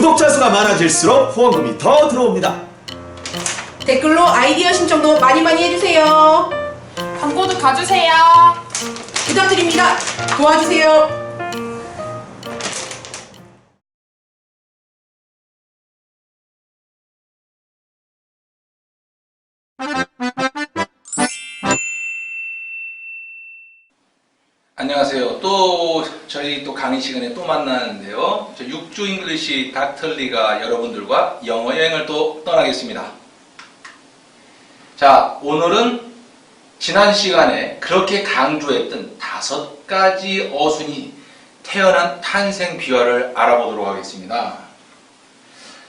구독자 수가 많아질수록 후원금이 더 들어옵니다. 댓글로 아이디어 신청도 많이 해주세요. 광고도 가주세요. 부탁드립니다. 도와주세요. 안녕하세요. 또 저희 또 강의 시간에 또 만나는데요. 저 6주 잉글리시 닥터리가 여러분들과 영어 여행을 또 떠나겠습니다. 자, 오늘은 지난 시간에 그렇게 강조했던 5가지 어순이 태어난 탄생 비화를 알아보도록 하겠습니다.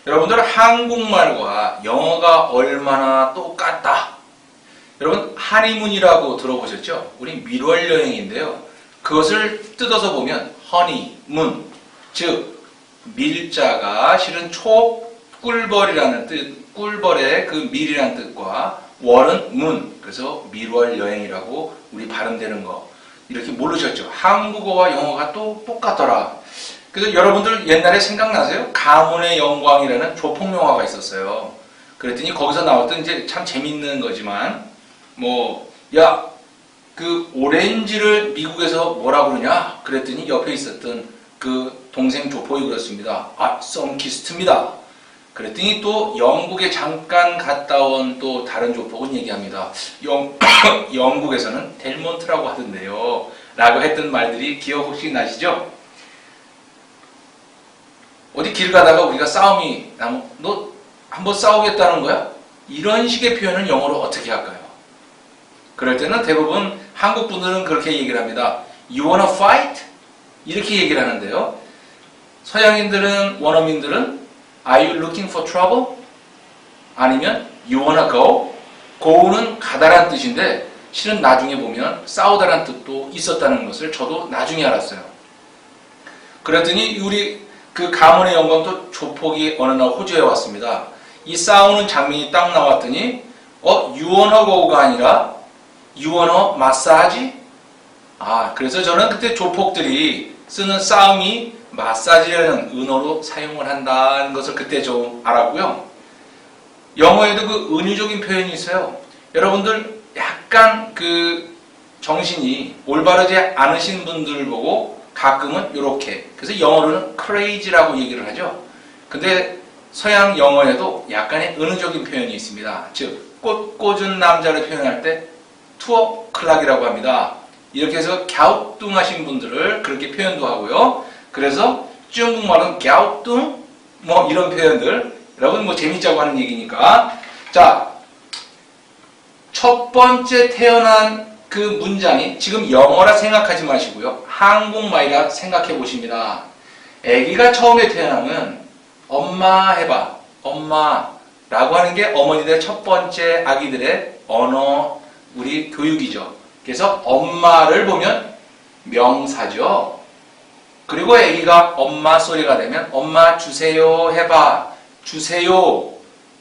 여러분들 한국말과 영어가 얼마나 똑같다. 여러분 한이문이라고 들어보셨죠? 우리 밀월 여행인데요. 그것을 뜯어서 보면 허니문, 즉 밀자가 실은 촛꿀벌이라는 뜻, 꿀벌의 그 밀이라는 뜻과 월은 문, 그래서 밀월 여행이라고 우리 발음되는 거 이렇게 모르셨죠? 한국어와 영어가 또 똑같더라. 그래서 여러분들 옛날에 생각나세요? 가문의 영광이라는 조폭 영화가 있었어요. 그랬더니 거기서 나왔던 이제 참 재밌는 거지만 그 오렌지를 미국에서 뭐라 그러냐? 그랬더니 옆에 있었던 그 동생 조폭이 그렇습니다. 썬키스트입니다. 그랬더니 또 영국에 잠깐 갔다 온 또 다른 조폭은 얘기합니다. 영국에서는 델몬트라고 하던데요. 라고 했던 말들이 기억 혹시 나시죠? 어디 길 가다가 우리가 싸움이 나면 너 한번 싸우겠다는 거야? 이런 식의 표현을 영어로 어떻게 할까요? 그럴 때는 대부분 한국 분들은 그렇게 얘기를 합니다. You wanna fight? 이렇게 얘기를 하는데요. 서양인들은, 원어민들은 Are you looking for trouble? 아니면 You wanna go? go는 가다란 뜻인데 실은 나중에 보면 싸우다란 뜻도 있었다는 것을 저도 나중에 알았어요. 그랬더니 우리 그 가문의 영광도 조폭이 어느 날 호주에 왔습니다. 이 싸우는 장면이 딱 나왔더니 You wanna go가 아니라 You wanna massage? 그래서 저는 그때 조폭들이 쓰는 싸움이 마사지라는 은어로 사용을 한다는 것을 그때 좀 알았고요. 영어에도 그 은유적인 표현이 있어요. 여러분들 약간 그 정신이 올바르지 않으신 분들을 보고 가끔은 이렇게, 그래서 영어로는 crazy라고 얘기를 하죠. 근데 서양 영어에도 약간의 은유적인 표현이 있습니다. 즉 꽃 꽂은 남자를 표현할 때 투어 클락이라고 합니다. 이렇게 해서 갸우뚱하신 분들을 그렇게 표현도 하고요. 그래서 중국말은 갸우뚱 이런 표현들 여러분 재밌자고 하는 얘기니까. 자, 첫 번째 태어난 그 문장이 지금 영어라 생각하지 마시고요. 한국말이라 생각해 보십니다. 아기가 처음에 태어나면 엄마 해봐. 엄마라고 하는 게 어머니들의 첫 번째 아기들의 언어 우리 교육이죠. 그래서 엄마를 보면 명사죠. 그리고 아기가 엄마 소리가 되면 엄마 주세요 해봐. 주세요.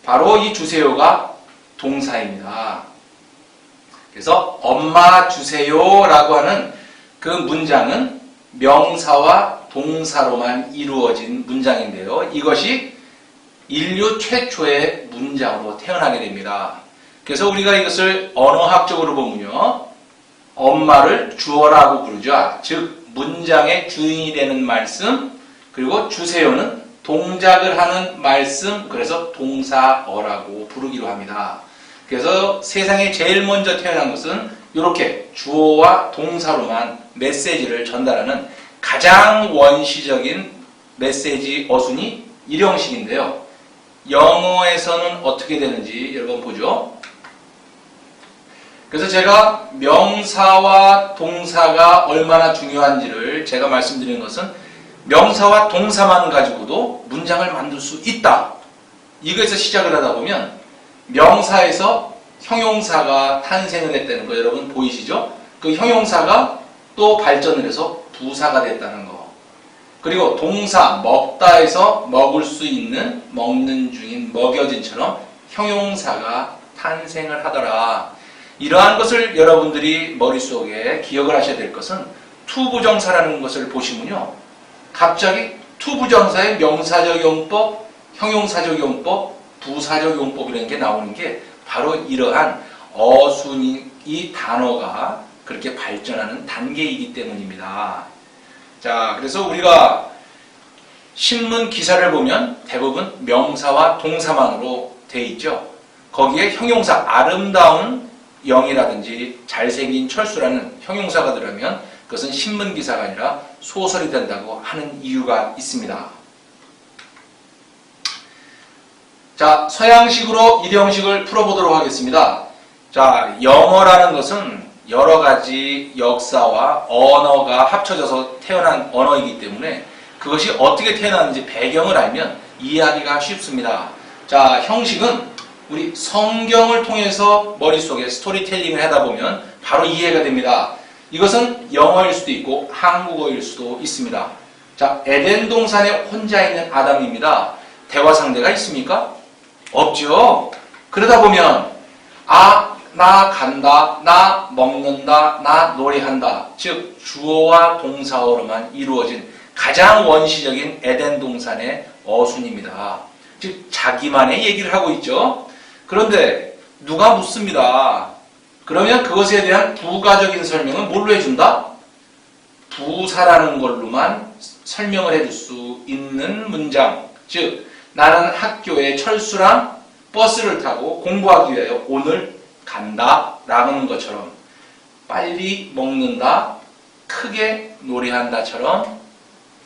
바로 이 주세요가 동사입니다. 그래서 엄마 주세요라고 하는 그 문장은 명사와 동사로만 이루어진 문장인데요. 이것이 인류 최초의 문장으로 태어나게 됩니다. 그래서 우리가 이것을 언어학적으로 보면요. 엄마를 주어라고 부르죠. 즉 문장의 주인이 되는 말씀, 그리고 주세요는 동작을 하는 말씀, 그래서 동사어라고 부르기로 합니다. 그래서 세상에 제일 먼저 태어난 것은 이렇게 주어와 동사로만 메시지를 전달하는 가장 원시적인 메시지 어순이 일형식인데요. 영어에서는 어떻게 되는지 여러분 보죠. 그래서 제가 명사와 동사가 얼마나 중요한지를 제가 말씀드리는 것은 명사와 동사만 가지고도 문장을 만들 수 있다. 이거에서 시작을 하다 보면 명사에서 형용사가 탄생을 했다는 거 여러분 보이시죠? 그 형용사가 또 발전을 해서 부사가 됐다는 거. 그리고 동사 먹다에서 먹을 수 있는 먹는 중인 먹여진처럼 형용사가 탄생을 하더라. 이러한 것을 여러분들이 머릿속에 기억을 하셔야 될 것은 투부정사라는 것을 보시면요. 갑자기 투부정사의 명사적 용법, 형용사적 용법, 부사적 용법이라는 게 나오는 게 바로 이러한 어순이 단어가 그렇게 발전하는 단계이기 때문입니다. 자, 그래서 우리가 신문 기사를 보면 대부분 명사와 동사만으로 돼 있죠. 거기에 형용사 아름다운 영이라든지 잘생긴 철수라는 형용사가 들어가면 그것은 신문 기사가 아니라 소설이 된다고 하는 이유가 있습니다. 자, 서양식으로 일형식을 풀어보도록 하겠습니다. 자, 영어라는 것은 여러 가지 역사와 언어가 합쳐져서 태어난 언어이기 때문에 그것이 어떻게 태어났는지 배경을 알면 이해하기가 쉽습니다. 자, 형식은 우리 성경을 통해서 머릿속에 스토리텔링을 하다 보면 바로 이해가 됩니다. 이것은 영어일 수도 있고 한국어일 수도 있습니다. 자, 에덴 동산에 혼자 있는 아담입니다. 대화 상대가 있습니까? 없죠. 그러다 보면 나 간다, 나 먹는다, 나 노래한다. 즉 주어와 동사어로만 이루어진 가장 원시적인 에덴 동산의 어순입니다. 즉 자기만의 얘기를 하고 있죠. 그런데 누가 묻습니다. 그러면 그것에 대한 부가적인 설명은 뭘로 해준다? 부사라는 걸로만 설명을 해줄 수 있는 문장. 즉 나는 학교에 철수랑 버스를 타고 공부하기 위하여 오늘 간다 라는 것처럼 빨리 먹는다, 크게 노래한다처럼.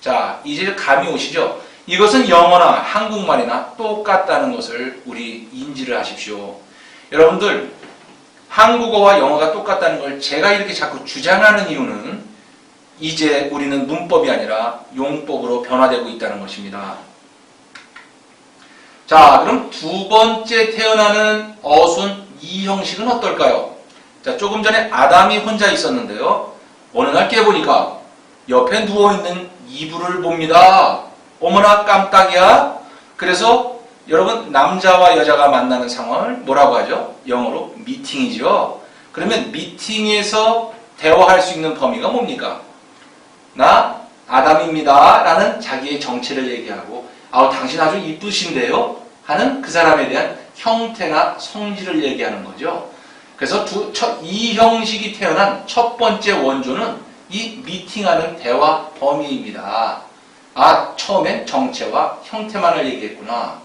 자, 이제 감이 오시죠? 이것은 영어나 한국말이나 똑같다는 것을 우리 인지를 하십시오. 여러분들 한국어와 영어가 똑같다는 걸 제가 이렇게 자꾸 주장하는 이유는 이제 우리는 문법이 아니라 용법으로 변화되고 있다는 것입니다. 자, 그럼 두 번째 태어나는 어순 이 형식은 어떨까요? 자, 조금 전에 아담이 혼자 있었는데요. 어느 날 깨보니까 옆에 누워있는 이불을 봅니다. 어머나 깜짝이야. 그래서 여러분 남자와 여자가 만나는 상황을 뭐라고 하죠? 영어로 미팅이죠. 그러면 미팅에서 대화할 수 있는 범위가 뭡니까? 나 아담입니다 라는 자기의 정체를 얘기하고 당신 아주 이쁘신데요 하는 그 사람에 대한 형태나 성질을 얘기하는 거죠. 그래서 이 형식이 태어난 첫 번째 원조는 이 미팅하는 대화 범위입니다. 처음엔 정체와 형태만을 얘기했구나.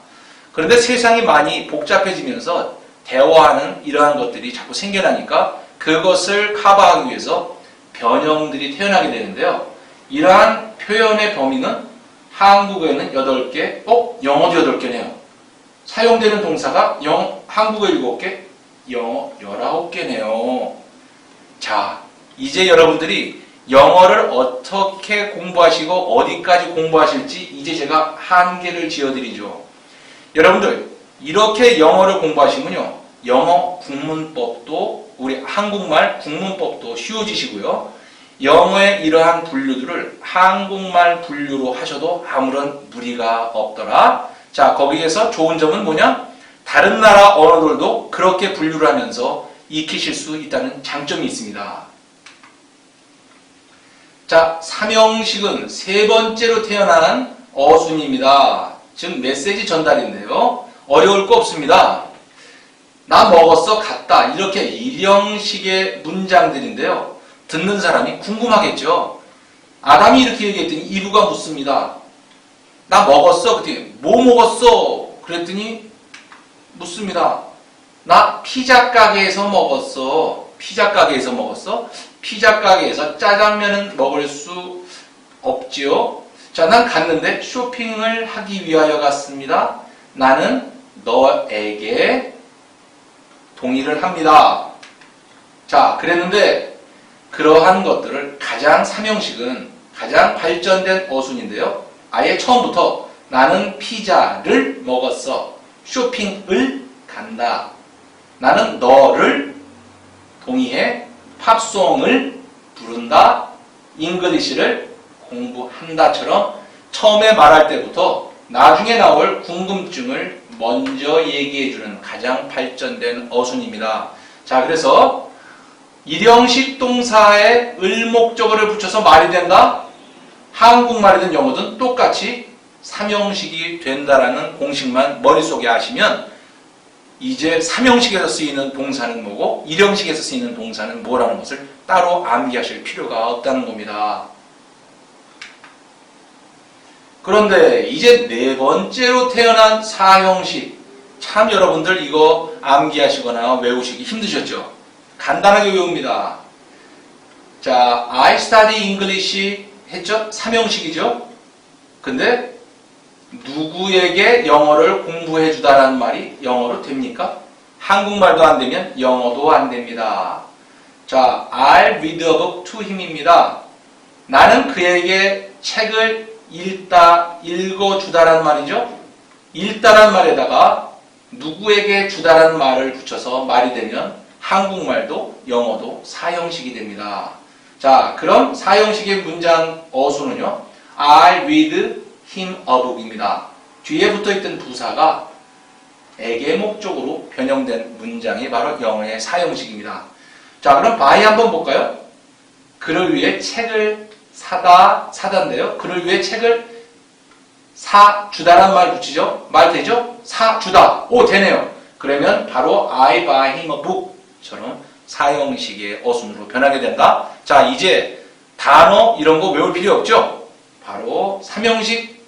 그런데 세상이 많이 복잡해지면서 대화하는 이러한 것들이 자꾸 생겨나니까 그것을 커버하기 위해서 변형들이 태어나게 되는데요. 이러한 표현의 범위는 한국어에는 8개, 영어도 8개네요. 사용되는 동사가 한국어 7개, 영어 19개네요. 자, 이제 여러분들이 영어를 어떻게 공부하시고 어디까지 공부하실지 이제 제가 한계를 지어드리죠. 여러분들 이렇게 영어를 공부하시면요, 영어 국문법도 우리 한국말 국문법도 쉬워지시고요. 영어의 이러한 분류들을 한국말 분류로 하셔도 아무런 무리가 없더라. 자, 거기에서 좋은 점은 뭐냐? 다른 나라 언어들도 그렇게 분류를 하면서 익히실 수 있다는 장점이 있습니다. 자, 삼형식은 세 번째로 태어난 어순입니다. 즉 메시지 전달인데요. 어려울 거 없습니다. 나 먹었어, 갔다. 이렇게 일형식의 문장들인데요. 듣는 사람이 궁금하겠죠. 아담이 이렇게 얘기했더니 이브가 묻습니다. 나 먹었어? 그랬더니 뭐 먹었어? 그랬더니 묻습니다. 나 피자 가게에서 먹었어. 피자 가게에서 먹었어? 피자 가게에서 짜장면은 먹을 수 없지요. 자, 난 갔는데 쇼핑을 하기 위하여 갔습니다. 나는 너에게 동의를 합니다. 자, 그랬는데 그러한 것들을 삼형식은 가장 발전된 어순인데요. 아예 처음부터 나는 피자를 먹었어. 쇼핑을 간다. 나는 너를 동의해. 팝송을 부른다. 잉글리시를 공부한다처럼 처음에 말할 때부터 나중에 나올 궁금증을 먼저 얘기해주는 가장 발전된 어순입니다. 자, 그래서 일형식 동사에 을목적어를 붙여서 말이 된다? 한국말이든 영어든 똑같이 삼형식이 된다라는 공식만 머릿속에 아시면 이제 삼형식에서 쓰이는 동사는 뭐고 일형식에서 쓰이는 동사는 뭐라는 것을 따로 암기하실 필요가 없다는 겁니다. 그런데 이제 네 번째로 태어난 사형식, 참 여러분들 이거 암기하시거나 외우시기 힘드셨죠? 간단하게 외웁니다. 자, I study English 했죠? 삼형식이죠? 근데 누구에게 영어를 공부해 주다라는 말이 영어로 됩니까? 한국말도 안 되면 영어도 안 됩니다. 자, I'll read a book to him입니다. 나는 그에게 책을 읽어주다라는 말이죠. 읽다라는 말에다가 누구에게 주다라는 말을 붙여서 말이 되면 한국말도 영어도 사형식이 됩니다. 자, 그럼 사형식의 문장 어수는요. I read him a book입니다. 뒤에 붙어있던 부사가 에게 목적으로 변형된 문장이 바로 영어의 사형식입니다. 자, 그럼 by 한번 볼까요? 그를 위해 책을 사다인데요. 그를 위해 책을 사주다라는 말 붙이죠? 말 되죠? 사주다. 오, 되네요. 그러면 바로 I buy him a book처럼 사형식의 어순으로 변하게 된다. 자, 이제 단어 이런 거 외울 필요 없죠? 바로 삼형식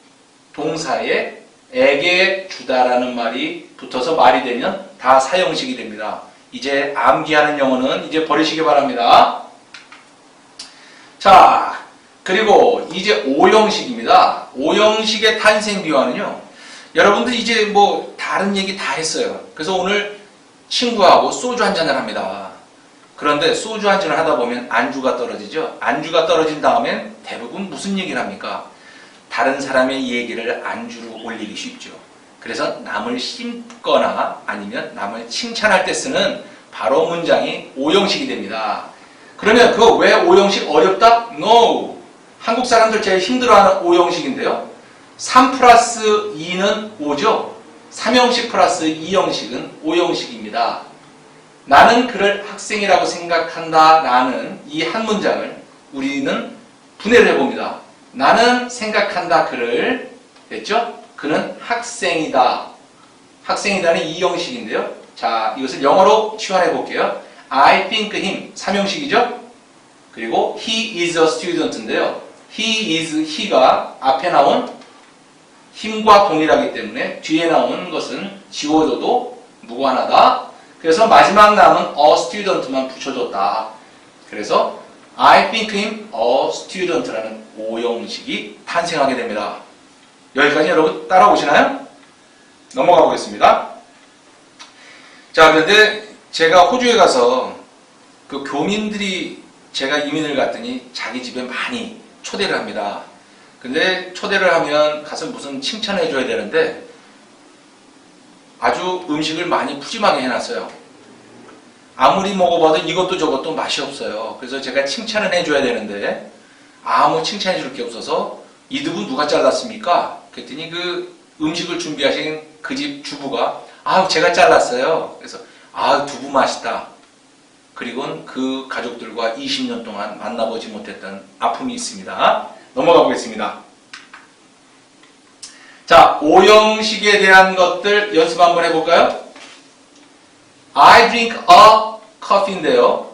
동사에 에게 주다라는 말이 붙어서 말이 되면 다 사형식이 됩니다. 이제 암기하는 영어는 이제 버리시기 바랍니다. 자, 그리고 이제 오형식입니다. 오형식의 탄생 비화는요. 여러분들 이제 뭐 다른 얘기 다 했어요. 그래서 오늘 친구하고 소주 한잔을 합니다. 그런데 소주 한잔을 하다 보면 안주가 떨어지죠. 안주가 떨어진 다음엔 대부분 무슨 얘기를 합니까? 다른 사람의 얘기를 안주로 올리기 쉽죠. 그래서 남을 심거나 아니면 남을 칭찬할 때 쓰는 바로 문장이 오형식이 됩니다. 그러면 그거 왜 오형식 어렵다? No! 한국 사람들 제일 힘들어하는 오형식인데요. 3 플러스 2는 5죠. 3형식 플러스 2형식은 오형식입니다. 나는 그를 학생이라고 생각한다 라는 이 한 문장을 우리는 분해를 해봅니다. 나는 생각한다 그를 됐죠? 그는 학생이다. 학생이다는 2형식인데요. 자, 이것을 영어로 치환해 볼게요. I think him 3형식이죠? 그리고 he is a student인데요. he is he가 앞에 나온 힘과 동일하기 때문에 뒤에 나온 것은 지워줘도 무관하다. 그래서 마지막 남은 a student만 붙여줬다. 그래서 I think him a student라는 오형식이 탄생하게 됩니다. 여기까지 여러분 따라오시나요? 넘어가 보겠습니다. 자, 그런데 제가 호주에 가서 그 교민들이 제가 이민을 갔더니 자기 집에 많이 초대를 합니다. 근데 초대를 하면 가서 무슨 칭찬해 줘야 되는데 아주 음식을 많이 푸짐하게 해놨어요. 아무리 먹어봐도 이것도 저것도 맛이 없어요. 그래서 제가 칭찬을 해줘야 되는데 아무 칭찬해 줄 게 없어서 이 두부 누가 잘랐습니까? 그랬더니 그 음식을 준비하신 그 집 주부가 제가 잘랐어요. 그래서 두부 맛있다. 그리고는 그 가족들과 20년 동안 만나보지 못했던 아픔이 있습니다. 넘어가 보겠습니다. 자, 오형식에 대한 것들 연습 한번 해볼까요? I drink a coffee인데요.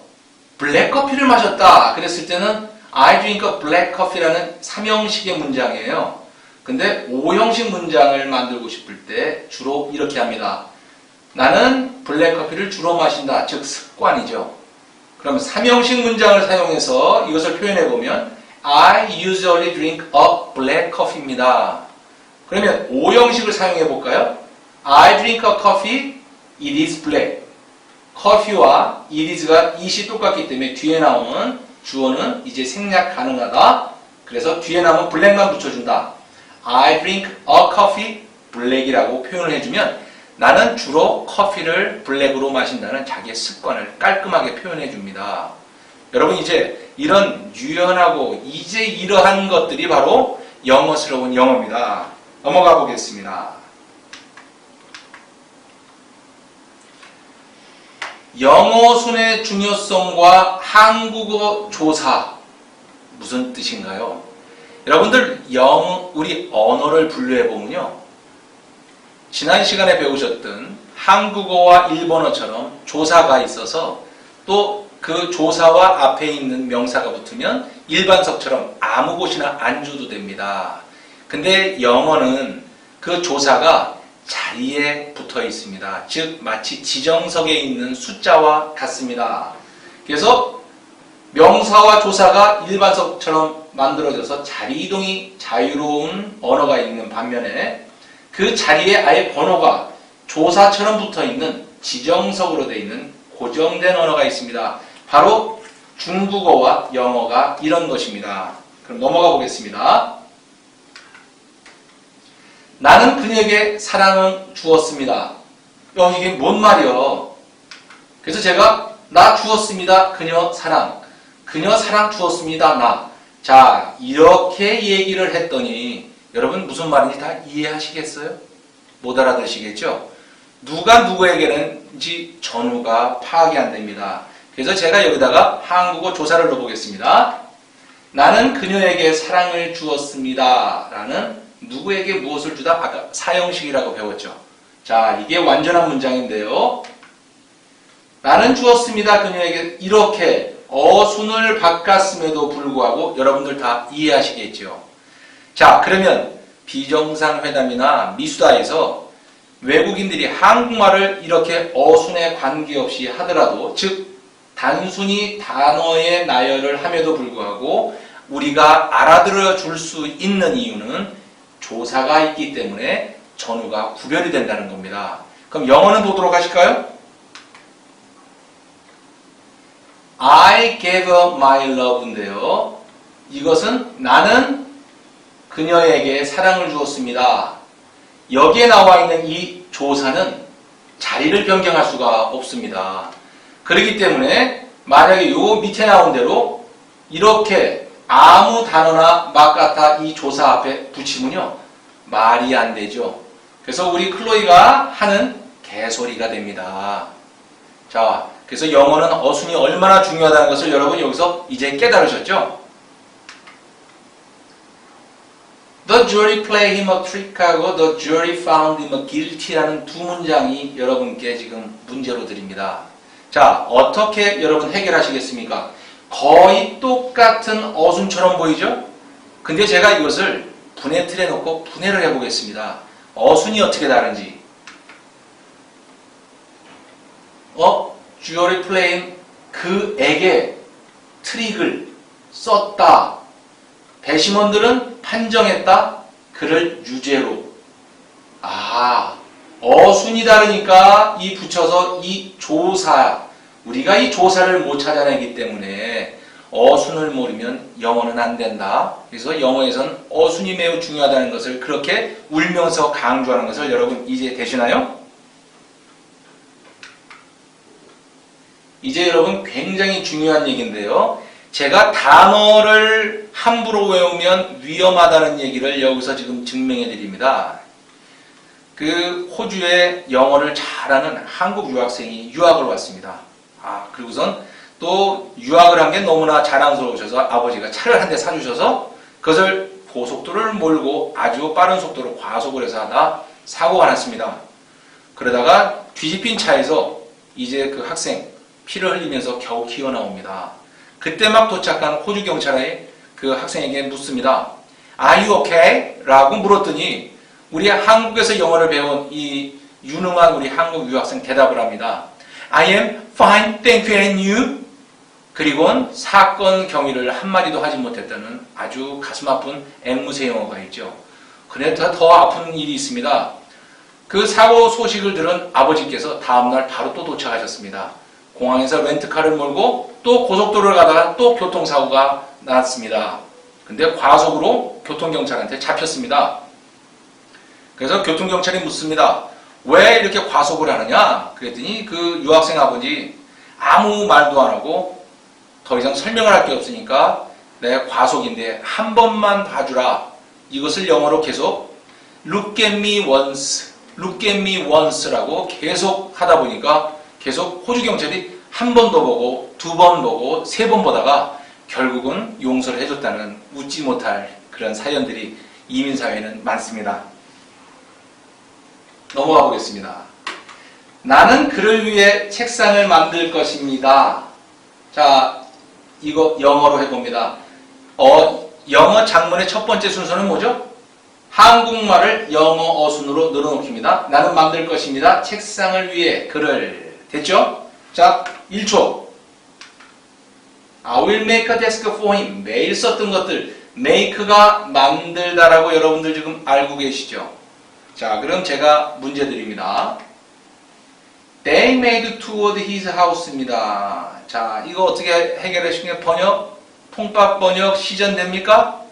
블랙 커피를 마셨다. 그랬을 때는 I drink a black coffee라는 3형식의 문장이에요. 근데 5형식 문장을 만들고 싶을 때 주로 이렇게 합니다. 나는 블랙 커피를 주로 마신다. 즉 습관이죠. 그럼 3형식 문장을 사용해서 이것을 표현해보면 I usually drink a black coffee입니다. 그러면 5형식을 사용해볼까요? I drink a coffee, it is black. 커피와 it is가 it이 똑같기 때문에 뒤에 나오는 주어는 이제 생략 가능하다. 그래서 뒤에 나오면 black만 붙여준다. I drink a coffee, black이라고 표현을 해주면 나는 주로 커피를 블랙으로 마신다는 자기의 습관을 깔끔하게 표현해 줍니다. 여러분 이제 이런 유연하고 이제 이러한 것들이 바로 영어스러운 영어입니다. 넘어가 보겠습니다. 영어순의 중요성과 한국어 조사 무슨 뜻인가요? 여러분들 우리 언어를 분류해 보면요. 지난 시간에 배우셨던 한국어와 일본어처럼 조사가 있어서 또 그 조사와 앞에 있는 명사가 붙으면 일반석처럼 아무 곳이나 앉아도 됩니다. 근데 영어는 그 조사가 자리에 붙어 있습니다. 즉 마치 지정석에 있는 숫자와 같습니다. 그래서 명사와 조사가 일반석처럼 만들어져서 자리 이동이 자유로운 언어가 있는 반면에 그 자리에 아예 번호가 조사처럼 붙어 있는 지정석으로 되어 있는 고정된 언어가 있습니다. 바로 중국어와 영어가 이런 것입니다. 그럼 넘어가 보겠습니다. 나는 그녀에게 사랑을 주었습니다. 이게 뭔 말이요? 그래서 제가 나 주었습니다. 그녀 사랑 주었습니다. 나. 자, 이렇게 얘기를 했더니 여러분 무슨 말인지 다 이해하시겠어요? 못 알아들으시겠죠? 누가 누구에게는지 전후가 파악이 안 됩니다. 그래서 제가 여기다가 한국어 조사를 넣어보겠습니다. 나는 그녀에게 사랑을 주었습니다. 라는 누구에게 무엇을 주다? 아까 사형식이라고 배웠죠. 자, 이게 완전한 문장인데요. 나는 주었습니다. 그녀에게 이렇게 어순을 바꿨음에도 불구하고 여러분들 다 이해하시겠죠. 자, 그러면 비정상회담이나 미수다에서 외국인들이 한국말을 이렇게 어순에 관계없이 하더라도 즉 단순히 단어의 나열을 함에도 불구하고 우리가 알아들어 줄 수 있는 이유는 조사가 있기 때문에 전후가 구별이 된다는 겁니다. 그럼 영어는 보도록 하실까요? I gave her my love인데요. 이것은 나는 그녀에게 사랑을 주었습니다. 여기에 나와 있는 이 조사는 자리를 변경할 수가 없습니다. 그렇기 때문에 만약에 요 밑에 나온 대로 이렇게 아무 단어나 막 같아 이 조사 앞에 붙이면요. 말이 안 되죠. 그래서 우리 클로이가 하는 개소리가 됩니다. 자, 그래서 영어는 어순이 얼마나 중요하다는 것을 여러분 여기서 이제 깨달으셨죠? The jury played him a trick하고 The jury found him guilty라는 두 문장이 여러분께 지금 문제로 드립니다. 자, 어떻게 여러분 해결하시겠습니까? 거의 똑같은 어순처럼 보이죠? 근데 제가 이것을 분해 틀에 놓고 분해를 해보겠습니다. 어순이 어떻게 다른지. jury playing 그에게 트릭을 썼다. 배심원들은 판정했다. 그를 유죄로. 어순이 다르니까 이 붙여서 이 조사, 우리가 이 조사를 못 찾아내기 때문에 어순을 모르면 영어는 안 된다. 그래서 영어에선 어순이 매우 중요하다는 것을 그렇게 울면서 강조하는 것을 여러분 이제 되시나요? 이제 여러분 굉장히 중요한 얘기인데요. 제가 단어를 함부로 외우면 위험하다는 얘기를 여기서 지금 증명해 드립니다. 그 호주에 영어를 잘하는 한국 유학생이 유학을 왔습니다. 그리고선 또 유학을 한 게 너무나 자랑스러우셔서 아버지가 차를 한 대 사주셔서 그것을 고속도로를 몰고 아주 빠른 속도로 과속을 해서 하다 사고가 났습니다. 그러다가 뒤집힌 차에서 이제 그 학생 피를 흘리면서 겨우 기어 나옵니다. 그때 막 도착한 호주 경찰이 그 학생에게 묻습니다. Are you okay? 라고 물었더니 우리 한국에서 영어를 배운 이 유능한 우리 한국 유학생 대답을 합니다. I am fine, thank you, and you? 그리고는 사건 경위를 한마디도 하지 못했다는 아주 가슴 아픈 앵무새 영어가 있죠. 그래도 더 아픈 일이 있습니다. 그 사고 소식을 들은 아버지께서 다음날 바로 또 도착하셨습니다. 공항에서 렌트카를 몰고 또 고속도로를 가다가 또 교통사고가 났습니다. 근데 과속으로 교통경찰한테 잡혔습니다. 그래서 교통경찰이 묻습니다. 왜 이렇게 과속을 하느냐? 그랬더니 그 유학생 아버지 아무 말도 안 하고 더 이상 설명을 할 게 없으니까 내가 과속인데 한 번만 봐주라. 이것을 영어로 계속 look at me once, look at me once라고 계속 하다 보니까 계속 호주 경찰이 한 번 더 보고 두 번 보고 세 번 보다가 결국은 용서를 해줬다는 웃지 못할 그런 사연들이 이민사회에는 많습니다. 넘어가 보겠습니다. 나는 그를 위해 책상을 만들 것입니다. 자, 이거 영어로 해봅니다. 영어 장문의 첫 번째 순서는 뭐죠? 한국말을 영어 어순으로 늘어놓기입니다. 나는 만들 것입니다. 책상을 위해 그를. 됐죠? 자, 1초. I will make a desk for him. 매일 썼던 것들. make가 만들다라고 여러분들 지금 알고 계시죠? 자, 그럼 제가 문제 드립니다. They made toward his house입니다. 자, 이거 어떻게 해결하시겠어요? 번역? 통밥 번역 시전됩니까?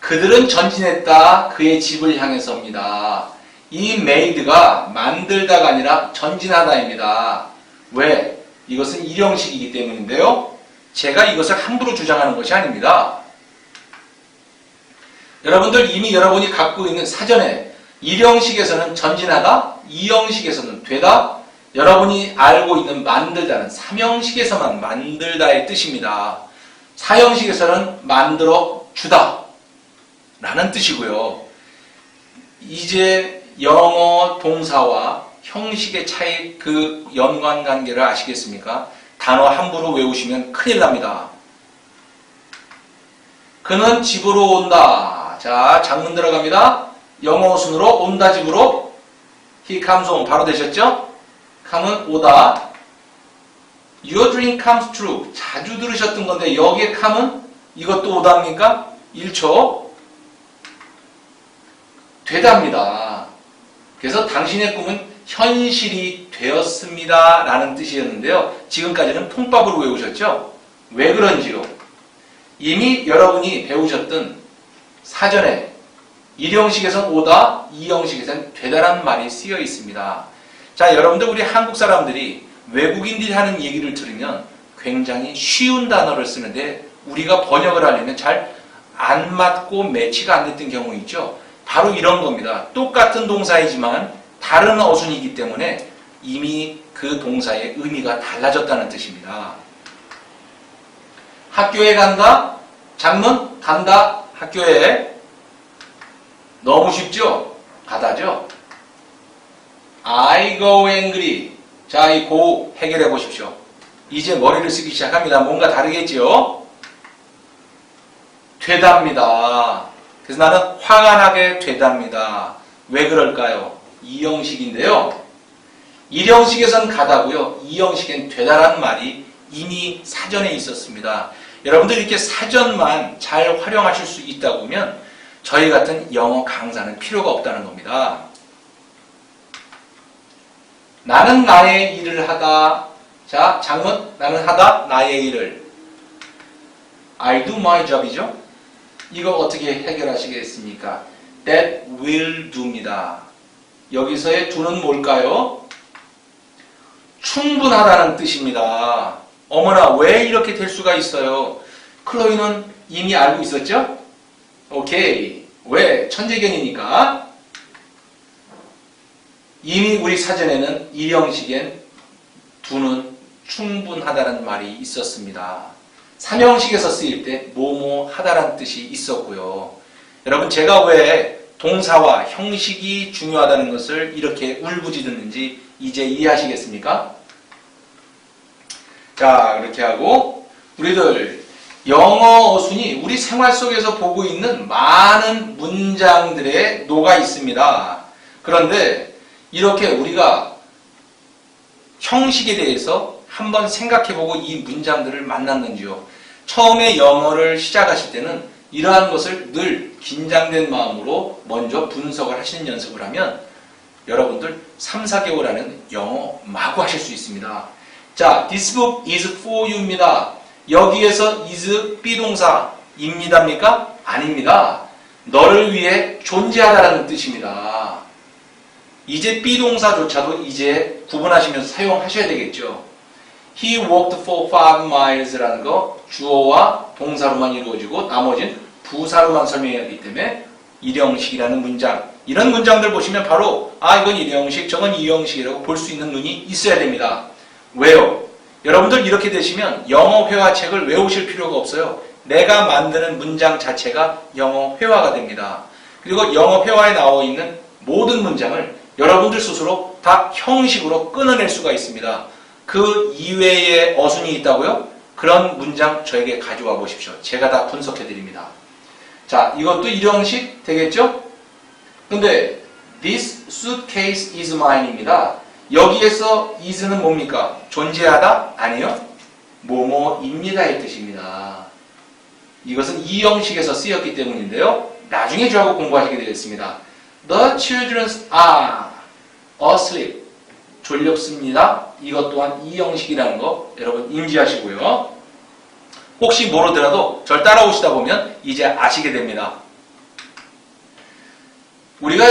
그들은 전진했다. 그의 집을 향해서입니다. 이 made가 만들다가 아니라 전진하다입니다. 왜? 이것은 일형식이기 때문인데요. 제가 이것을 함부로 주장하는 것이 아닙니다. 여러분들 이미 여러분이 갖고 있는 사전에 일형식에서는 전진하다, 이형식에서는 되다, 여러분이 알고 있는 만들다는 삼형식에서만 만들다의 뜻입니다. 사형식에서는 만들어 주다 라는 뜻이고요. 이제 영어 동사와 형식의 차이, 그 연관관계를 아시겠습니까? 단어 함부로 외우시면 큰일 납니다. 그는 집으로 온다. 자, 장문 들어갑니다. 영어 순으로 온다 집으로. He comes home. 바로 되셨죠? come은 오다. Your dream comes true. 자주 들으셨던 건데 여기에 come은 이것도 오다입니까? 1초. 되답니다. 그래서 당신의 꿈은 현실이 되었습니다 라는 뜻이었는데요. 지금까지는 통밥으로 외우셨죠? 왜 그런지요? 이미 여러분이 배우셨던 사전에 1형식에선 오다, 2형식에선 되다라는 말이 쓰여 있습니다. 자, 여러분들 우리 한국 사람들이 외국인들이 하는 얘기를 들으면 굉장히 쉬운 단어를 쓰는데 우리가 번역을 하려면 잘 안 맞고 매치가 안 됐던 경우 있죠. 바로 이런 겁니다. 똑같은 동사이지만 다른 어순이기 때문에 이미 그 동사의 의미가 달라졌다는 뜻입니다. 학교에 간다. 장문 간다. 학교에. 너무 쉽죠? 가다죠? I go angry. 자, 이 go 해결해 보십시오. 이제 머리를 쓰기 시작합니다. 뭔가 다르겠죠? 되답니다. 그래서 나는 화가 나게 되답니다. 왜 그럴까요? 2형식인데요. 1형식에선 가다고요. 2형식엔 되다라는 말이 이미 사전에 있었습니다. 여러분들 이렇게 사전만 잘 활용하실 수 있다 보면 저희 같은 영어 강사는 필요가 없다는 겁니다. 나는 나의 일을 하다. 자, 장문 나는 하다 나의 일을. I do my job이죠. 이거 어떻게 해결하시겠습니까? That will do입니다. 여기서의 do는 뭘까요? 충분하다는 뜻입니다. 어머나 왜 이렇게 될 수가 있어요? 클로이는 이미 알고 있었죠? 오케이. 왜? 천재견이니까. 이미 우리 사전에는 1형식엔 do는 충분하다는 말이 있었습니다. 3형식에서 쓰일 때 뭐뭐 하다라는 뜻이 있었고요. 여러분 제가 왜 동사와 형식이 중요하다는 것을 이렇게 울부짖었는지 이제 이해하시겠습니까? 자, 그렇게 하고 우리들 영어 어순이 우리 생활 속에서 보고 있는 많은 문장들에 녹아 있습니다. 그런데 이렇게 우리가 형식에 대해서 한번 생각해보고 이 문장들을 만났는지요. 처음에 영어를 시작하실 때는 이러한 것을 늘 긴장된 마음으로 먼저 분석을 하시는 연습을 하면 여러분들 3, 4개월 안에는 영어 마구 하실 수 있습니다. 자, this book is for you입니다. 여기에서 is 비동사입니다입니까? 아닙니다. 너를 위해 존재하다라는 뜻입니다. 이제 비동사조차도 이제 구분하시면서 사용하셔야 되겠죠. He walked for 5 miles라는 거 주어와 동사로만 이루어지고 나머지는 부사로만 설명해야 하기 때문에 1형식이라는 문장, 이런 문장들 보시면 바로 이건 1형식, 저건 2형식이라고 볼 수 있는 눈이 있어야 됩니다. 왜요? 여러분들 이렇게 되시면 영어 회화책을 외우실 필요가 없어요. 내가 만드는 문장 자체가 영어 회화가 됩니다. 그리고 영어 회화에 나와 있는 모든 문장을 여러분들 스스로 다 형식으로 끊어낼 수가 있습니다. 그 이외에 어순이 있다고요? 그런 문장 저에게 가져와 보십시오. 제가 다 분석해 드립니다. 자, 이것도 일형식 되겠죠? 근데 this suitcase is mine입니다. 여기에서 is는 뭡니까? 존재하다? 아니요. 뭐뭐입니다의 뜻입니다. 이것은 이형식에서 쓰였기 때문인데요. 나중에 저하고 공부하시게 되겠습니다. The children are asleep. 졸렵습니다. 이것 또한 이형식이라는 거 여러분 인지하시고요. 혹시 모르더라도 절 따라오시다 보면 이제 아시게 됩니다. 우리가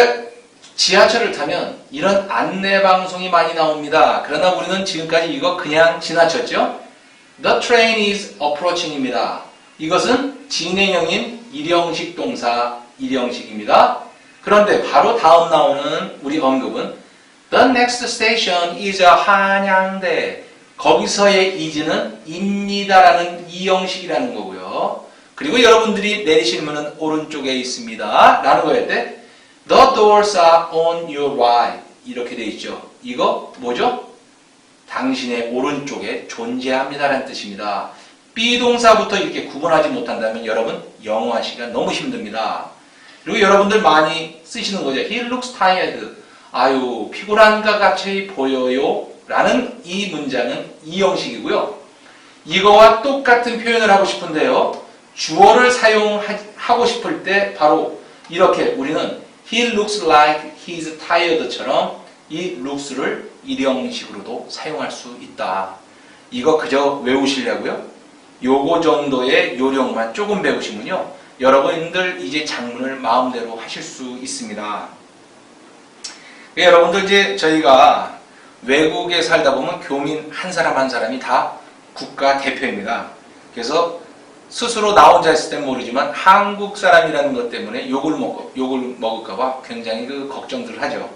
지하철을 타면 이런 안내 방송이 많이 나옵니다. 그러나 우리는 지금까지 이거 그냥 지나쳤죠? The train is approaching입니다. 이것은 진행형인 일형식 동사 일형식입니다. 그런데 바로 다음 나오는 우리 언급은 The next station is a 한양대. 거기서의 is는 입니다라는 이형식이라는 거고요. 그리고 여러분들이 내리실 문은 오른쪽에 있습니다. 라는 거 할 때 The doors are on your right. 이렇게 돼 있죠. 이거 뭐죠? 당신의 오른쪽에 존재합니다라는 뜻입니다. 비동사부터 이렇게 구분하지 못한다면 여러분 영어 하시기가 너무 힘듭니다. 그리고 여러분들 많이 쓰시는 거죠. He looks tired. 아유, 피곤한 것 같이 보여요. 라는 이 문장은 이형식이고요. 이거와 똑같은 표현을 하고 싶은데요. 주어를 사용하고 싶을 때 바로 이렇게 우리는 He looks like he's tired처럼 이 looks를 일형식으로도 사용할 수 있다. 이거 그저 외우시려고요? 요거 정도의 요령만 조금 배우시면요. 여러분들 이제 작문을 마음대로 하실 수 있습니다. 여러분들 이제 저희가 외국에 살다 보면 교민 한 사람 한 사람이 다 국가 대표입니다. 그래서 스스로 나 혼자 있을 땐 모르지만 한국 사람이라는 것 때문에 욕을 먹을까봐 굉장히 걱정들을 하죠.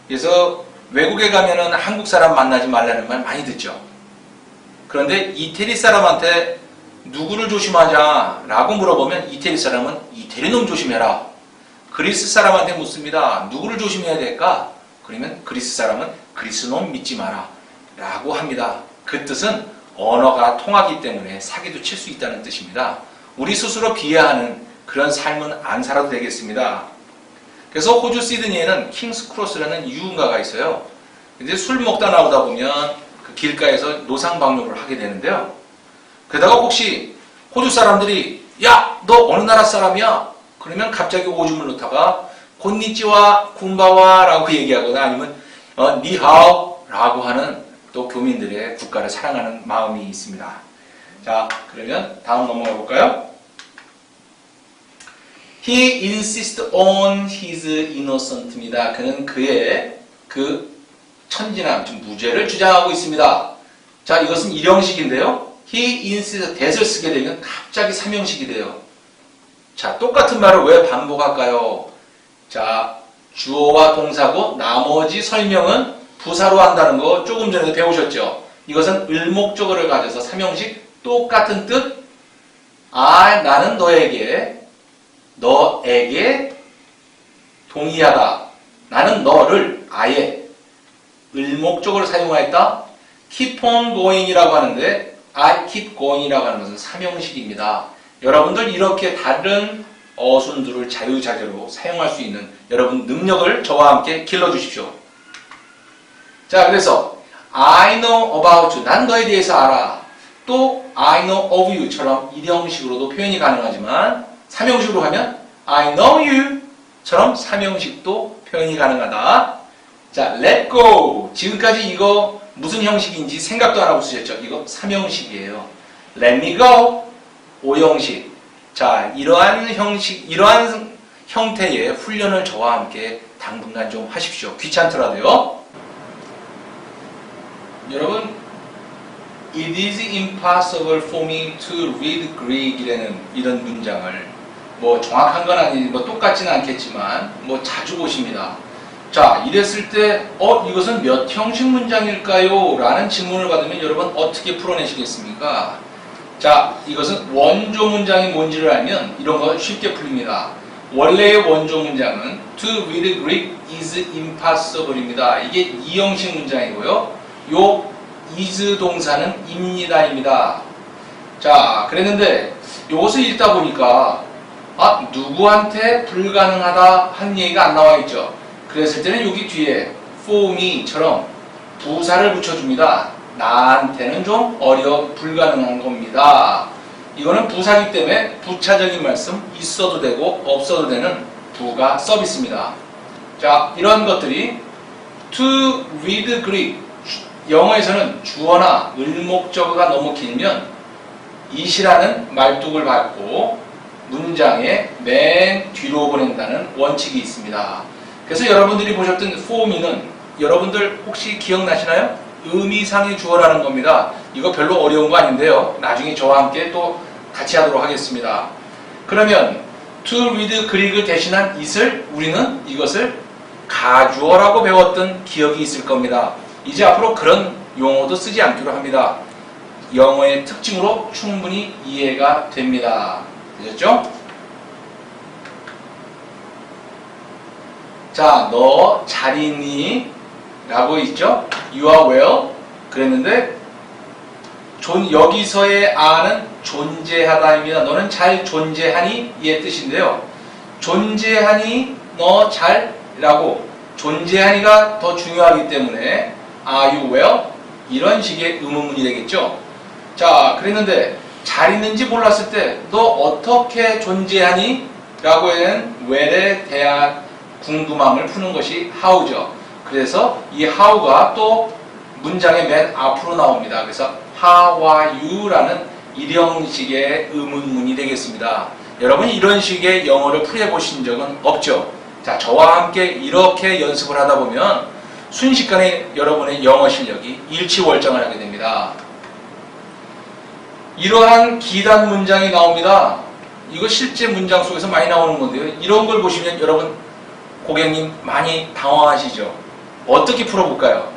그래서 외국에 가면은 한국 사람 만나지 말라는 말 많이 듣죠. 그런데 이태리 사람한테 누구를 조심하냐 라고 물어보면 이태리 사람은 이태리 놈 조심해라. 그리스 사람한테 묻습니다. 누구를 조심해야 될까? 그러면 그리스 사람은 그리스 놈 믿지 마라 라고 합니다. 그 뜻은 언어가 통하기 때문에 사기도 칠 수 있다는 뜻입니다. 우리 스스로 비하하는 그런 삶은 안 살아도 되겠습니다. 그래서 호주 시드니에는 킹스 크로스라는 유흥가가 있어요. 근데 술 먹다 나오다 보면 그 길가에서 노상방뇨를 하게 되는데요. 게다가 혹시 호주 사람들이 야, 너 어느 나라 사람이야? 그러면 갑자기 오줌을 놓다가 곤니찌와 군바와 라고 얘기하거나 아니면 니하오 라고 하는 또 교민들의 국가를 사랑하는 마음이 있습니다. 자, 그러면 다음 넘어가 볼까요? He insists on his innocent입니다. 그는 그의 그 천진함, 좀 무죄를 주장하고 있습니다. 자, 이것은 일형식인데요. He insists that을 쓰게 되면 갑자기 삼형식이 돼요. 자, 똑같은 말을 왜 반복할까요? 자, 주어와 동사고 나머지 설명은 부사로 한다는 거 조금 전에 배우셨죠? 이것은 을목적어를 가져서 삼형식 똑같은 뜻. 나는 너에게 동의하다. 나는 너를 아예 을목적어를 사용하였다. keep on going이라고 하는데 I keep going이라고 하는 것은 삼형식입니다. 여러분들 이렇게 다른 어순들을 자유자재로 사용할 수 있는 여러분 능력을 저와 함께 길러주십시오. 자, 그래서 I know about you. 난 너에 대해서 알아. 또 I know of you처럼 일형식으로도 표현이 가능하지만 삼형식으로 하면 I know you 처럼 삼형식도 표현이 가능하다. 자, let go. 지금까지 이거 무슨 형식인지 생각도 안 하고 쓰셨죠? 이거 삼형식이에요. let me go. 오형식. 자, 이러한 형태의 훈련을 저와 함께 당분간 좀 하십시오. 귀찮더라도요. 여러분, It is impossible for me to read Greek이라는 이런 문장을 뭐 정확한 건 아니고 뭐 똑같지는 않겠지만 뭐 자주 보십니다. 자, 이랬을 때 이것은 몇 형식 문장일까요? 라는 질문을 받으면 여러분 어떻게 풀어내시겠습니까? 자, 이것은 원조 문장이 뭔지를 알면 이런 거 쉽게 풀립니다. 원래의 원조 문장은 To read Greek is impossible입니다. 이게 이형식 문장이고요. 요 is 동사는 입니다입니다. 자, 그랬는데 요것을 읽다 보니까 누구한테 불가능하다 한 얘기가 안 나와 있죠. 그랬을 때는 여기 뒤에 for me처럼 부사를 붙여줍니다. 나한테는 좀 불가능한 겁니다. 이거는 부사기 때문에 부차적인 말씀 있어도 되고 없어도 되는 부가 서비스입니다. 자, 이런 것들이 to read Greek, 영어에서는 주어나 을목적어가 너무 길면 it이라는 말뚝을 받고 문장의 맨 뒤로 보낸다는 원칙이 있습니다. 그래서 여러분들이 보셨던 for me는 여러분들 혹시 기억나시나요? 의미상의 주어라는 겁니다. 이거 별로 어려운 거 아닌데요. 나중에 저와 함께 또 같이 하도록 하겠습니다. 그러면 to read Greek을 대신한 it을 우리는 이것을 가주어라고 배웠던 기억이 있을 겁니다. 이제 앞으로 그런 용어도 쓰지 않기로 합니다. 영어의 특징으로 충분히 이해가 됩니다. 되셨죠? 자, 너 잘 있니? 라고 있죠? You are well. 그랬는데 여기서의 a는 존재하다입니다. 너는 잘 존재하니? 이의 뜻인데요. 존재하니? 너 잘? 라고 존재하니가 더 중요하기 때문에 Are you well? 이런 식의 의문문이 되겠죠. 자, 그랬는데 잘 있는지 몰랐을 때 너 어떻게 존재하니? 라고 하는 well에 대한 궁금함을 푸는 것이 how죠. 그래서 이 how가 또 문장의 맨 앞으로 나옵니다. 그래서 how are you? 라는 일형식의 의문문이 되겠습니다. 여러분 이런 식의 영어를 풀어보신 적은 없죠? 자, 저와 함께 이렇게 연습을 하다 보면 순식간에 여러분의 영어 실력이 일취월장을 하게 됩니다. 이러한 기단 문장이 나옵니다. 이거 실제 문장 속에서 많이 나오는 건데요. 이런 걸 보시면 여러분 고객님 많이 당황하시죠? 어떻게 풀어볼까요?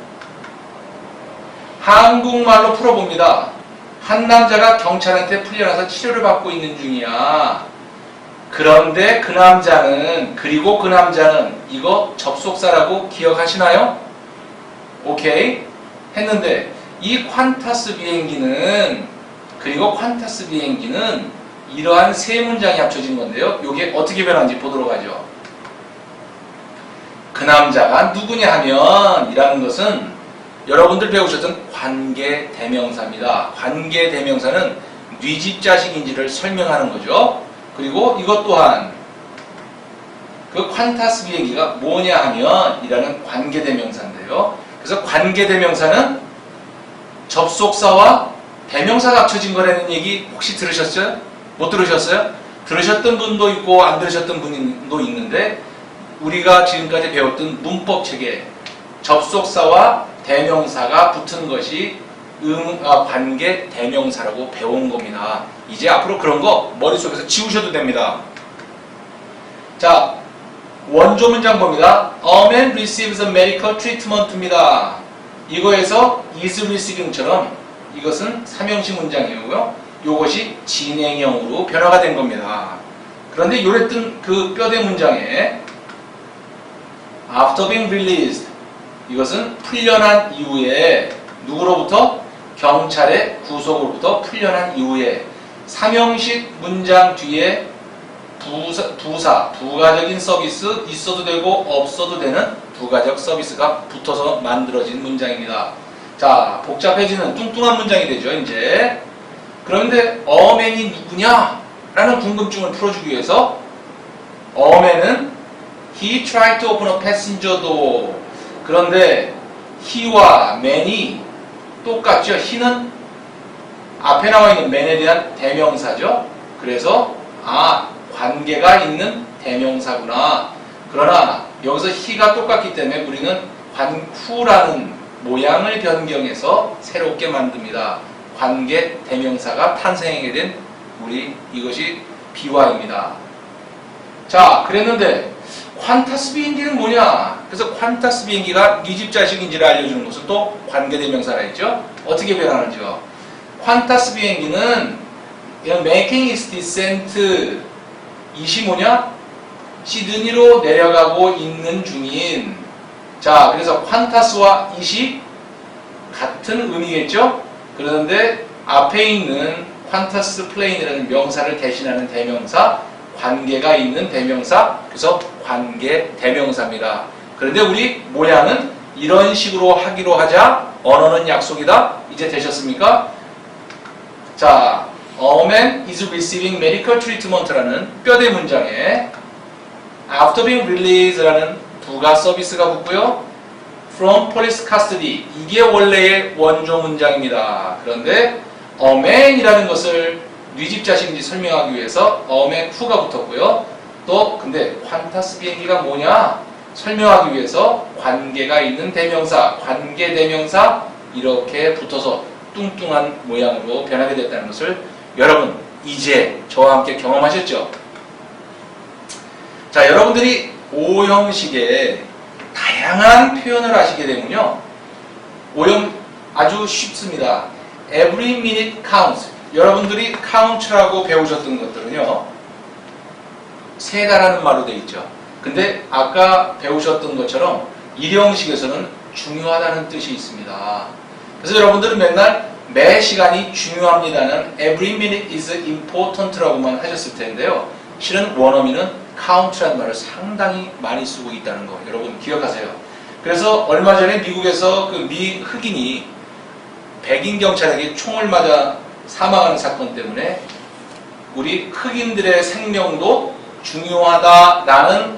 한국말로 풀어봅니다. 한 남자가 경찰한테 풀려나서 치료를 받고 있는 중이야. 그런데 그 남자는, 그리고 그 남자는, 이거 접속사라고 기억하시나요? 오케이? 했는데 이 퀀타스 비행기는, 그리고 퀀타스 비행기는 이러한 세 문장이 합쳐진 건데요. 이게 어떻게 변하는지 보도록 하죠. 그 남자가 누구냐 하면 이라는 것은 여러분들 배우셨던 관계대명사입니다. 관계대명사는 네 집 자식인지를 설명하는 거죠. 그리고 이것 또한 그 퀀타스 비행기가 뭐냐 하면 이라는 관계대명사인데요. 그래서 관계대명사는 접속사와 대명사가 합쳐진 거라는 얘기 혹시 들으셨어요? 못 들으셨어요? 들으셨던 분도 있고 안 들으셨던 분도 있는데 우리가 지금까지 배웠던 문법 체계 접속사와 대명사가 붙은 것이 관계 대명사라고 배운 겁니다. 이제 앞으로 그런 거 머릿속에서 지우셔도 됩니다. 자, 원조 문장 봅니다. A man receives a medical treatment입니다. 이거에서 is receiving처럼 이것은 삼형식 문장이고요. 이것이 진행형으로 변화가 된 겁니다. 그런데 요랬던 그 뼈대 문장에 after being released, 이것은 풀려난 이후에 누구로부터? 경찰의 구속으로부터 풀려난 이후에 삼형식 문장 뒤에 부가적인 서비스, 있어도 되고 없어도 되는 부가적 서비스가 붙어서 만들어진 문장입니다. 자, 복잡해지는 뚱뚱한 문장이 되죠, 이제. 그런데 어맨이 누구냐? 라는 궁금증을 풀어주기 위해서 어맨은 He tried to open a passenger door. 그런데 he와 man이 똑같죠. he는 앞에 나와 있는 man에 대한 대명사죠. 그래서 관계가 있는 대명사구나. 그러나 여기서 he가 똑같기 때문에 우리는 who라는 모양을 변경해서 새롭게 만듭니다. 관계 대명사가 탄생하게 된 이것이 비화입니다. 자, 그랬는데 퀀타스 비행기는 뭐냐? 그래서 퀀타스 비행기가 네 집 자식인지를 알려주는 것은 또 관계대명사라 했죠. 어떻게 변하는지요? 퀀타스 비행기는 making its descent 이시 뭐냐? 시드니로 내려가고 있는 중인. 자, 그래서 퀀타스와 이시 같은 의미겠죠? 그런데 앞에 있는 퀀타스 플레인이라는 명사를 대신하는 대명사, 관계가 있는 대명사, 그래서 관계 대명사입니다. 그런데 우리 모양은 이런 식으로 하기로 하자. 언어는 약속이다. 이제 되셨습니까? 자, A man is receiving medical treatment라는 뼈대 문장에 After being released라는 부가 서비스가 붙고요. From police custody 이게 원래의 원조 문장입니다. 그런데 A man이라는 것을 네 집 자식인지 설명하기 위해서 A man who가 붙었고요. 또 근데 퀀타스 비행기가 뭐냐? 설명하기 위해서 관계가 있는 대명사, 관계 대명사 이렇게 붙어서 뚱뚱한 모양으로 변하게 됐다는 것을 여러분 이제 저와 함께 경험하셨죠? 자, 여러분들이 오형식의 다양한 표현을 하시게 되면요. 오형 아주 쉽습니다. Every minute counts. 여러분들이 count라고 배우셨던 것들은요. 세다라는 말로 되어 있죠. 근데 아까 배우셨던 것처럼 일형식에서는 중요하다는 뜻이 있습니다. 그래서 여러분들은 맨날 매 시간이 중요합니다는 every minute is important라고만 하셨을 텐데요. 실은 원어민은 count라는 말을 상당히 많이 쓰고 있다는 거 여러분 기억하세요. 그래서 얼마 전에 미국에서 그 미 흑인이 백인 경찰에게 총을 맞아 사망하는 사건 때문에 우리 흑인들의 생명도 중요하다라는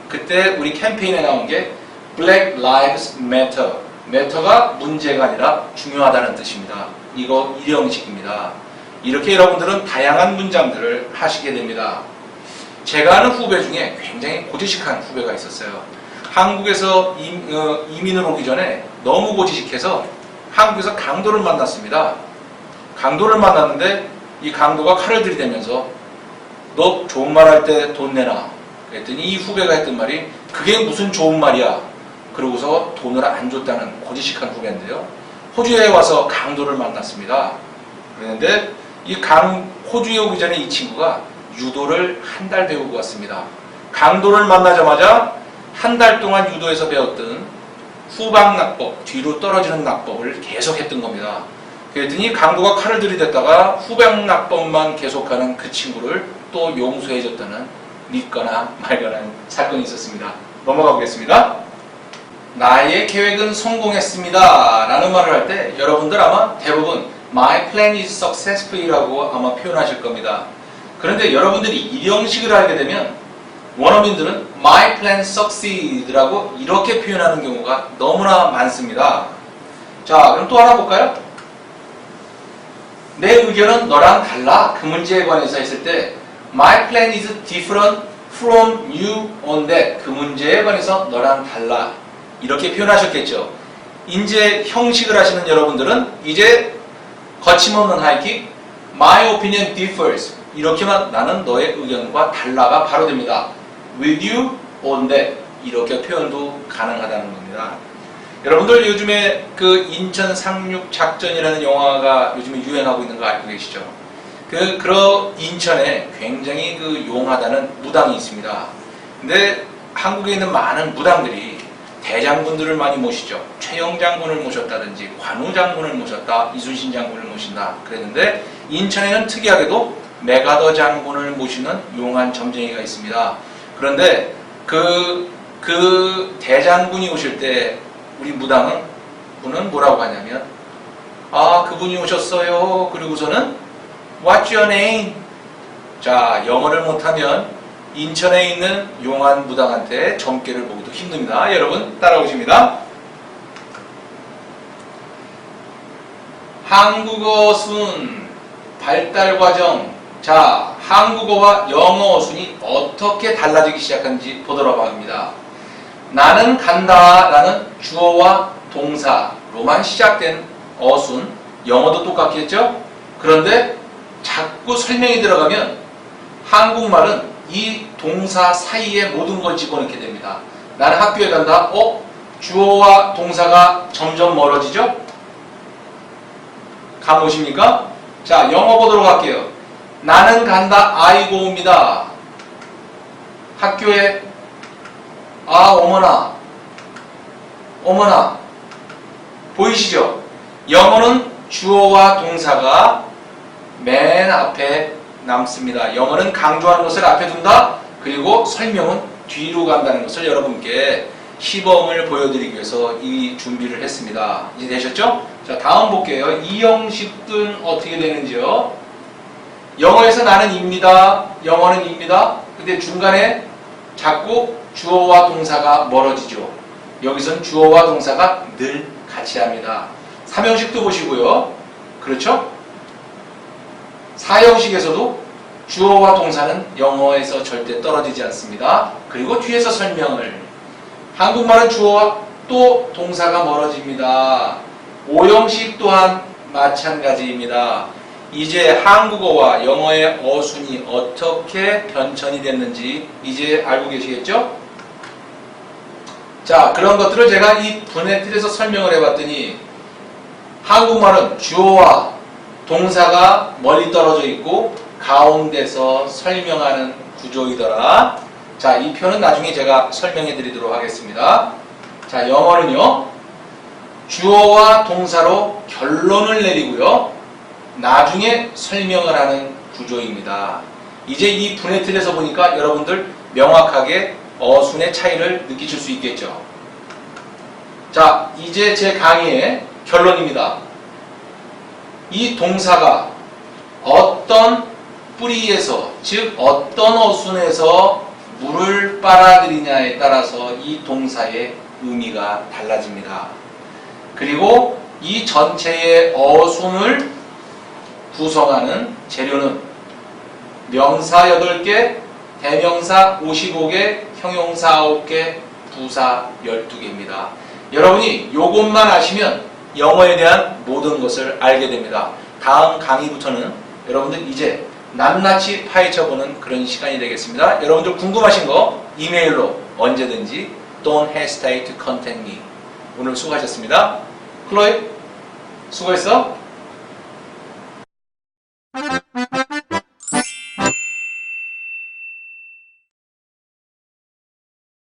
그때 우리 캠페인에 나온 게 Black Lives Matter. Matter가 문제가 아니라 중요하다는 뜻입니다. 이거 일형식입니다. 이렇게 여러분들은 다양한 문장들을 하시게 됩니다. 제가 아는 후배 중에 굉장히 고지식한 후배가 있었어요. 한국에서 이민을 오기 전에 너무 고지식해서 한국에서 강도를 만났습니다. 강도를 만났는데 이 강도가 칼을 들이대면서 너 좋은 말 할 때 돈 내놔. 그랬더니 이 후배가 했던 말이 그게 무슨 좋은 말이야. 그러고서 돈을 안 줬다는 고지식한 후배인데요. 호주에 와서 강도를 만났습니다. 그런데 호주에 오기 전에 이 친구가 유도를 한 달 배우고 왔습니다. 강도를 만나자마자 한 달 동안 유도에서 배웠던 후방 낙법, 뒤로 떨어지는 낙법을 계속 했던 겁니다. 그랬더니 강도가 칼을 들이댔다가 후방 낙법만 계속하는 그 친구를 또 용서해줬다는 믿거나 말거나 사건이 있었습니다. 넘어가 보겠습니다. 나의 계획은 성공했습니다 라는 말을 할 때 여러분들 아마 대부분 My plan is successful 라고 아마 표현하실 겁니다. 그런데 여러분들이 일형식을 알게 되면 원어민들은 My plan succeed 라고 이렇게 표현하는 경우가 너무나 많습니다. 자, 그럼 또 하나 볼까요? 내 의견은 너랑 달라. 그 문제에 관해서 했을 때 My plan is different from you on that. 그 문제에 관해서 너랑 달라. 이렇게 표현하셨겠죠. 이제 형식을 하시는 여러분들은 이제 거침없는 하이킥 My opinion differs. 이렇게만 나는 너의 의견과 달라가 바로 됩니다. With you on that. 이렇게 표현도 가능하다는 겁니다. 여러분들 요즘에 그 인천 상륙 작전이라는 영화가 요즘에 유행하고 있는 거 알고 계시죠? 인천에 굉장히 그 용하다는 무당이 있습니다. 근데 한국에 있는 많은 무당들이 대장군들을 많이 모시죠. 최영 장군을 모셨다든지 관우 장군을 모셨다, 이순신 장군을 모신다 그랬는데 인천에는 특이하게도 메가더 장군을 모시는 용한 점쟁이가 있습니다. 그런데 그 대장군이 오실 때 우리 무당은 뭐라고 하냐면 그분이 오셨어요. 그리고서는 What's your name? 자, 영어를 못하면 인천에 있는 용한 무당한테 점괘를 보기도 힘듭니다. 여러분 따라오십니다. 한국어 순 발달 과정. 자, 한국어와 영어 어순이 어떻게 달라지기 시작한지 보도록 합니다. 나는 간다 라는 주어와 동사로만 시작된 어순, 영어도 똑같겠죠? 그런데 자꾸 설명이 들어가면 한국말은 이 동사 사이에 모든 걸 집어넣게 됩니다. 나는 학교에 간다. 주어와 동사가 점점 멀어지죠? 감 오십니까? 자, 영어 보도록 할게요. 나는 간다. I go입니다. 학교에 어머나 보이시죠? 영어는 주어와 동사가 맨 앞에 남습니다. 영어는 강조하는 것을 앞에 둔다. 그리고 설명은 뒤로 간다는 것을 여러분께 시범을 보여드리기 위해서 이 준비를 했습니다. 이제 되셨죠? 자, 다음 볼게요. 이 형식은 어떻게 되는지요? 영어에서 나는 입니다. 영어는 입니다. 근데 중간에 자꾸 주어와 동사가 멀어지죠. 여기선 주어와 동사가 늘 같이 합니다. 3형식도 보시고요. 그렇죠? 4형식에서도 주어와 동사는 영어에서 절대 떨어지지 않습니다. 그리고 뒤에서 설명을. 한국말은 주어와 또 동사가 멀어집니다. 5형식 또한 마찬가지입니다. 이제 한국어와 영어의 어순이 어떻게 변천이 됐는지 이제 알고 계시겠죠? 자, 그런 것들을 제가 이 분의 틀에서 설명을 해봤더니 한국말은 주어와 동사가 멀리 떨어져 있고 가운데서 설명하는 구조이더라. 자, 이 표는 나중에 제가 설명해 드리도록 하겠습니다. 자, 영어는요, 주어와 동사로 결론을 내리고요, 나중에 설명을 하는 구조입니다. 이제 이 분의 틀에서 보니까 여러분들 명확하게 어순의 차이를 느끼실 수 있겠죠. 자, 이제 제 강의의 결론입니다. 이 동사가 어떤 뿌리에서, 즉 어떤 어순에서 물을 빨아들이냐에 따라서 이 동사의 의미가 달라집니다. 그리고 이 전체의 어순을 구성하는 재료는 명사 8개, 대명사 55개, 형용사 9개, 부사 12개입니다. 여러분이 이것만 아시면 영어에 대한 모든 것을 알게 됩니다. 다음 강의부터는 여러분들 이제 낱낱이 파헤쳐보는 그런 시간이 되겠습니다. 여러분들 궁금하신 거 이메일로 언제든지 don't hesitate to contact me. 오늘 수고하셨습니다. 클로이 수고했어?